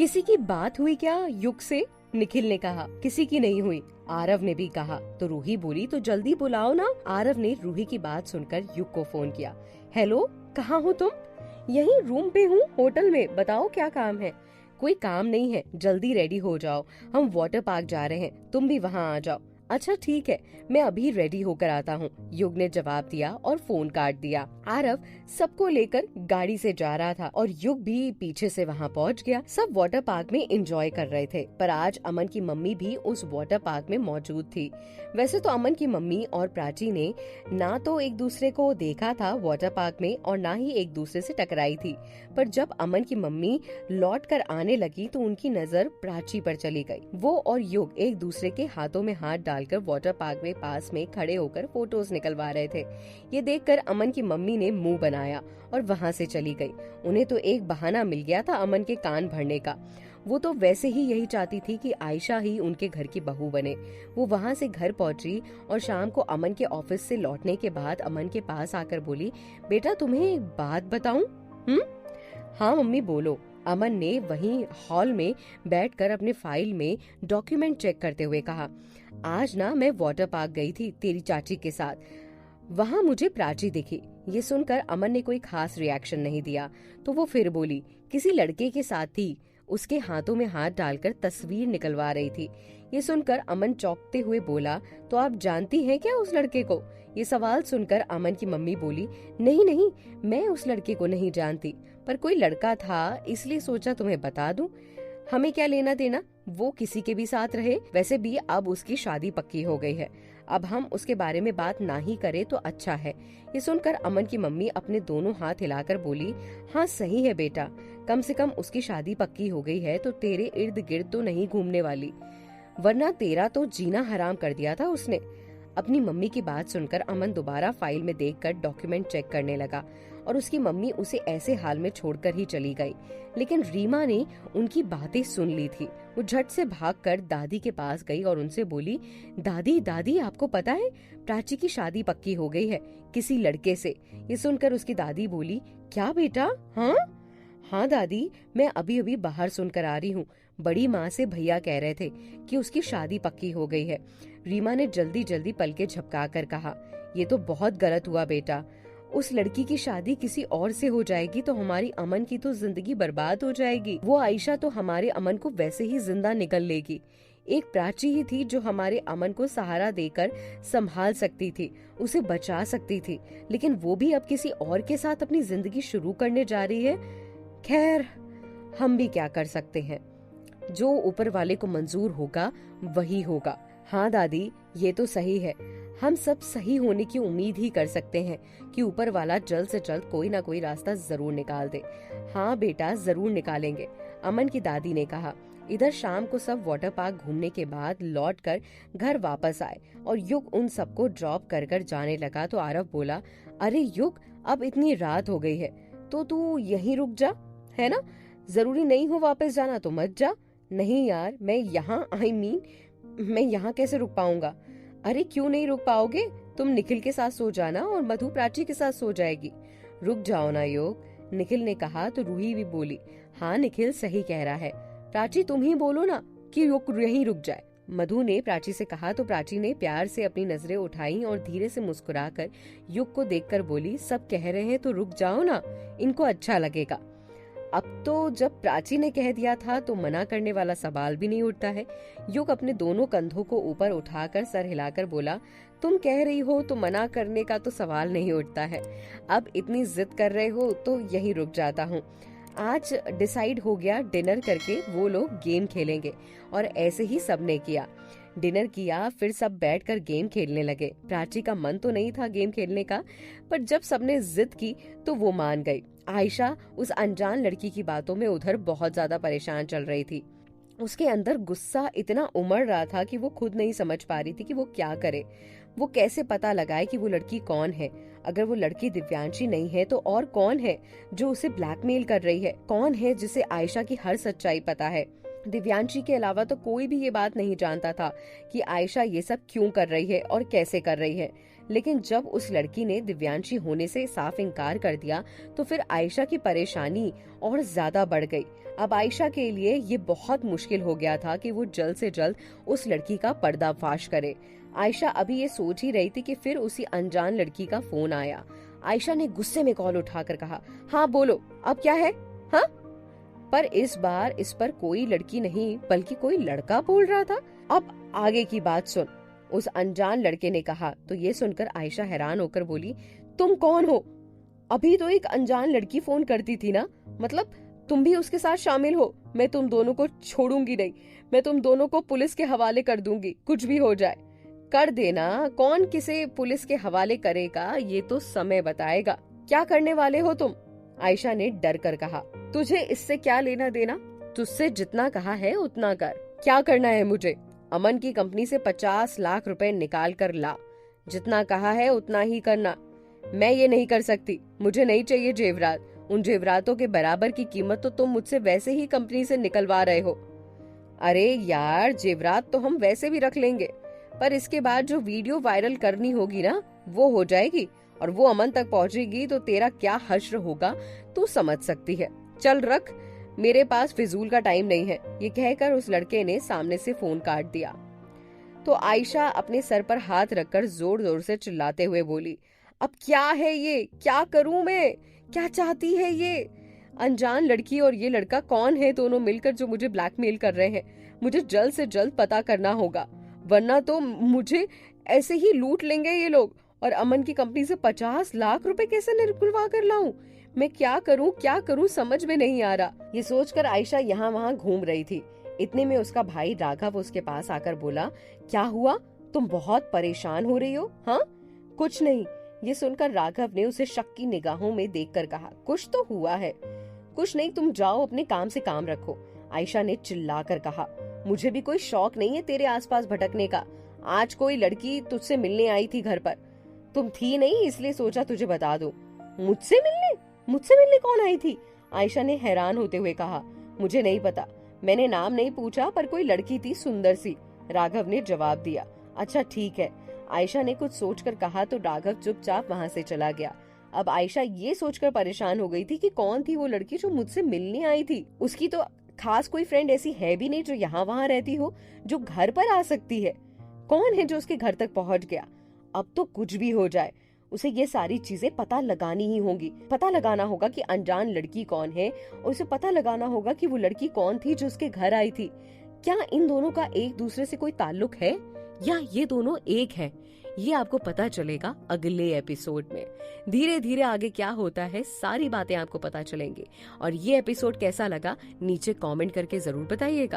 किसी की बात हुई क्या युग से? निखिल ने कहा। किसी की नहीं हुई, आरव ने भी कहा। तो रूही बोली, तो जल्दी बुलाओ ना। आरव ने रूही की बात सुनकर युग को फोन किया। हेलो, कहाँ हो तुम? यही रूम पे हूँ, होटल में। बताओ क्या काम है? कोई काम नहीं है, जल्दी रेडी हो जाओ, हम वाटर पार्क जा रहे हैं, तुम भी वहाँ आ जाओ। अच्छा ठीक है, मैं अभी रेडी होकर आता हूँ, युग ने जवाब दिया और फोन काट दिया। आरव सबको लेकर गाड़ी से जा रहा था और युग भी पीछे से वहाँ पहुँच गया। सब वाटर पार्क में एंजॉय कर रहे थे, पर आज अमन की मम्मी भी उस वाटर पार्क में मौजूद थी। वैसे तो अमन की मम्मी और प्राची ने ना तो एक दूसरे को देखा था वाटर पार्क में और ना ही एक दूसरे से टकराई थी, पर जब अमन की मम्मी लौट कर आने लगी तो उनकी नजर प्राची पर चली गई। वो और युग एक दूसरे के हाथों में हाथ डालकर वाटर पार्क में पास में खड़े होकर फोटोज निकलवा रहे थे। ये देखकर अमन की मम्मी ने मुंह बनाया और वहाँ से चली गई। उन्हें तो एक बहाना मिल गया था अमन के कान भरने का। वो तो वैसे ही यही चाहती थी कि आयशा ही उनके घर की बहू बने। वो वहाँ से घर पहुंची और शाम को अमन के ऑफिस से लौटने के बाद अमन के पास आकर बोली, बेटा तुम्हें एक बात बताऊं? हाँ मम्मी बोलो। अमन ने वहीं हॉल में बैठकर अपने फाइल में डॉक्यूमेंट चेक करते हुए कहा, आज ना मैं वाटर पार्क गई थी तेरी चाची के साथ, वहाँ मुझे प्राची दिखी। ये सुनकर अमन ने कोई खास रिएक्शन नहीं दिया, तो वो फिर बोली, किसी लड़के के साथ थी, उसके हाथों में हाथ डालकर तस्वीर निकलवा रही थी। ये सुनकर अमन चौंकते हुए बोला, तो आप जानती हैं क्या उस लड़के को? ये सवाल सुनकर अमन की मम्मी बोली, नहीं नहीं, मैं उस लड़के को नहीं जानती, पर कोई लड़का था इसलिए सोचा तुम्हें बता दूं। हमें क्या लेना देना, वो किसी के भी साथ रहे। वैसे भी अब उसकी शादी पक्की हो गई है, अब हम उसके बारे में बात ना ही करें तो अच्छा है। ये सुनकर अमन की मम्मी अपने दोनों हाथ हिलाकर बोली, हाँ सही है बेटा, कम से कम उसकी शादी पक्की हो गई है तो तेरे इर्द गिर्द तो नहीं घूमने वाली, वरना तेरा तो जीना हराम कर दिया था उसने। अपनी मम्मी की बात सुनकर अमन दोबारा फाइल में देखकर डॉक्यूमेंट चेक करने लगा और उसकी मम्मी उसे ऐसे हाल में छोड़कर ही चली गई। लेकिन रीमा ने उनकी बातें सुन ली थी। वो झट से भागकर दादी के पास गई और उनसे बोली, दादी दादी आपको पता है प्राची की शादी पक्की हो गई है किसी लड़के से। ये सुनकर उसकी दादी बोली, क्या बेटा? हाँ दादी, मैं अभी अभी बाहर सुनकर आ रही हूँ, बड़ी माँ से भैया कह रहे थे कि उसकी शादी पक्की हो गई है। रीमा ने जल्दी जल्दी पलके झपका कर कहा, ये तो बहुत गलत हुआ बेटा, उस लड़की की शादी किसी और से हो जाएगी तो हमारी अमन की तो जिंदगी बर्बाद हो जाएगी। वो आयशा तो हमारे अमन को वैसे ही जिंदा निकल लेगी। एक प्राची ही थी जो हमारे अमन को सहारा देकर संभाल सकती थी, उसे बचा सकती थी, लेकिन वो भी अब किसी और के साथ अपनी जिंदगी शुरू करने जा रही है। खैर, हम भी क्या कर सकते हैं, जो ऊपर वाले को मंजूर होगा वही होगा। हाँ दादी, ये तो सही है, हम सब सही होने की उम्मीद ही कर सकते हैं कि ऊपर वाला जल्द से जल्द कोई ना कोई रास्ता जरूर निकाल दे। हाँ बेटा, जरूर निकालेंगे, अमन की दादी ने कहा। इधर शाम को सब वाटर पार्क घूमने के बाद लौटकर घर वापस आए और युग उन सबको ड्रॉप कर कर जाने लगा तो आरव बोला, अरे युग, अब इतनी रात हो गई है तो तू यहीं रुक जा, है ना? जरूरी नहीं हो वापस जाना तो मत जा। नहीं यार, मैं यहाँ मैं यहाँ कैसे रुक पाऊंगा? अरे क्यों नहीं रुक पाओगे? तुम निखिल के साथ सो जाना और मधु प्राची के साथ सो जाएगी। रुक जाओ ना योग, निखिल ने कहा तो रूही भी बोली, हाँ निखिल सही कह रहा है, प्राची तुम ही बोलो ना कि युग यहीं रुक जाए। मधु ने प्राची से कहा तो प्राची ने प्यार से अपनी नजरें उठाई और धीरे से मुस्कुराकर युग को देखकर बोली, सब कह रहे हैं तो रुक जाओ ना, इनको अच्छा लगेगा। अब तो जब प्राची ने कह दिया था तो मना करने वाला सवाल भी नहीं उठता है। युग अपने दोनों कंधों को ऊपर उठाकर सर हिलाकर बोला, तुम कह रही हो तो मना करने का तो सवाल नहीं उठता है, अब इतनी जिद कर रहे हो तो यहीं रुक जाता हूँ। आज डिसाइड हो गया, डिनर करके वो लोग गेम खेलेंगे। और ऐसे ही सबने किया, डिनर किया, फिर सब बैठकर गेम खेलने लगे। प्राची का मन तो नहीं था गेम खेलने का, पर जब सबने जिद की तो वो मान गई। आयशा उस अनजान लड़की की बातों में उधर बहुत ज्यादा परेशान चल रही थी। उसके अंदर गुस्सा इतना उमड़ रहा था कि वो खुद नहीं समझ पा रही थी कि वो क्या करे। वो कैसे पता लगाए कि वो लड़की कौन है? अगर वो लड़की दिव्यांशी नहीं है तो और कौन है जो उसे ब्लैकमेल कर रही है? कौन है जिसे आयशा की हर सच्चाई पता है? दिव्यांशी के अलावा तो कोई भी ये बात नहीं जानता था कि आयशा ये सब क्यों कर रही है और कैसे कर रही है। लेकिन जब उस लड़की ने दिव्यांशी होने से साफ इनकार कर दिया तो फिर आयशा की परेशानी और ज्यादा बढ़ गई। अब आयशा के लिए ये बहुत मुश्किल हो गया था कि वो जल्द से जल्द उस लड़की का पर्दाफाश करे। आयशा अभी ये सोच ही रही थी कि फिर उसी अनजान लड़की का फोन आया। आयशा ने गुस्से में कॉल उठाकर कहा, हाँ बोलो, अब क्या है? हाँ? पर इस बार इस पर कोई लड़की नहीं बल्कि कोई लड़का बोल रहा था। अब आगे की बात सुन, उस अनजान लड़के ने कहा। तो ये सुनकर आयशा हैरान होकर बोली, तुम कौन हो? अभी तो एक अनजान लड़की फोन करती थी ना, मतलब तुम भी उसके साथ शामिल हो? मैं तुम दोनों को छोड़ूंगी नहीं, मैं तुम दोनों को पुलिस के हवाले कर दूंगी, कुछ भी हो जाए। कर देना, कौन किसे पुलिस के हवाले करेगा ये तो समय बताएगा। क्या करने वाले हो तुम? आयशा ने डर कर कहा। तुझे इससे क्या लेना देना? तुझसे जितना कहा है उतना कर। क्या करना है मुझे? अमन की कंपनी से 50 लाख रुपए निकाल कर ला। जितना कहा है उतना ही करना। मैं ये नहीं कर सकती, मुझे नहीं चाहिए जेवरात। उन जेवरातों के बराबर की कीमत तो तुम मुझसे वैसे ही कंपनी से निकलवा रहे हो। अरे यार, जेवरात तो हम वैसे भी रख लेंगे, पर इसके बाद जो वीडियो वायरल करनी होगी ना, वो हो जाएगी और वो अमन तक पहुंचेगी तो तेरा क्या हश्र होगा तू समझ सकती है। चल रख, मेरे पास फिजूल का टाइम नहीं है। ये कहकर उस लड़के ने सामने से फोन काट दिया। तो आयशा अपने सर पर हाथ रखकर जोर जोर से चिल्लाते हुए बोली, अब क्या है ये? क्या करूं मैं? क्या चाहती है ये अनजान लड़की और ये लड़का? कौन है दोनों मिलकर जो मुझे ब्लैकमेल कर रहे हैं? मुझे जल्द से जल्द पता करना होगा, वरना तो मुझे ऐसे ही लूट लेंगे ये लोग। और अमन की कंपनी से 50 लाख रुपए कैसे निकलवा कर लाऊं? मैं क्या करूं समझ में नहीं आ रहा। ये सोचकर आयशा यहाँ वहाँ घूम रही थी। इतने में उसका भाई राघव उसके पास आकर बोला, क्या हुआ? तुम बहुत परेशान हो रही हो? हाँ? कुछ नहीं। ये सुनकर राघव ने उसे शक की निगाहों में देखकर कहा, कुछ तो हुआ है। कुछ नहीं, तुम जाओ, अपने काम से काम रखो। आयशा ने चिल्लाकर कहा, मुझे भी कोई शौक नहीं है तेरे आसपास भटकने का। आज कोई लड़की तुझसे मिलने आई थी घर पर, तुम थी नहीं इसलिए सोचा तुझे बता दूं। मुझसे मिलने? मुझसे मिलने कौन आई थी? आयशा ने हैरान होते हुए कहा, मुझे नहीं पता, मैंने नाम नहीं पूछा, पर कोई लड़की थी सुंदर सी, राघव ने जवाब दिया। अच्छा ठीक है, आयशा ने कुछ सोचकर कहा तो राघव चुपचाप वहां से चला गया। अब आयशा ये सोचकर परेशान हो गई थी कि कौन थी वो लड़की जो मुझसे मिलने आई थी। उसकी तो खास कोई फ्रेंड ऐसी है भी नहीं जो यहाँ वहाँ रहती हो, जो घर पर आ सकती है। कौन है जो उसके घर तक पहुंच गया? अब तो कुछ भी हो जाए, उसे ये सारी चीजें पता लगानी ही होंगी। पता लगाना होगा कि अनजान लड़की कौन है, और उसे पता लगाना होगा कि वो लड़की कौन थी जो उसके घर आई थी। क्या इन दोनों का एक दूसरे से कोई ताल्लुक है या ये दोनों एक है? ये आपको पता चलेगा अगले एपिसोड में। धीरे धीरे आगे क्या होता है सारी बातें आपको पता चलेंगी। और ये एपिसोड कैसा लगा नीचे कमेंट करके जरूर बताइएगा।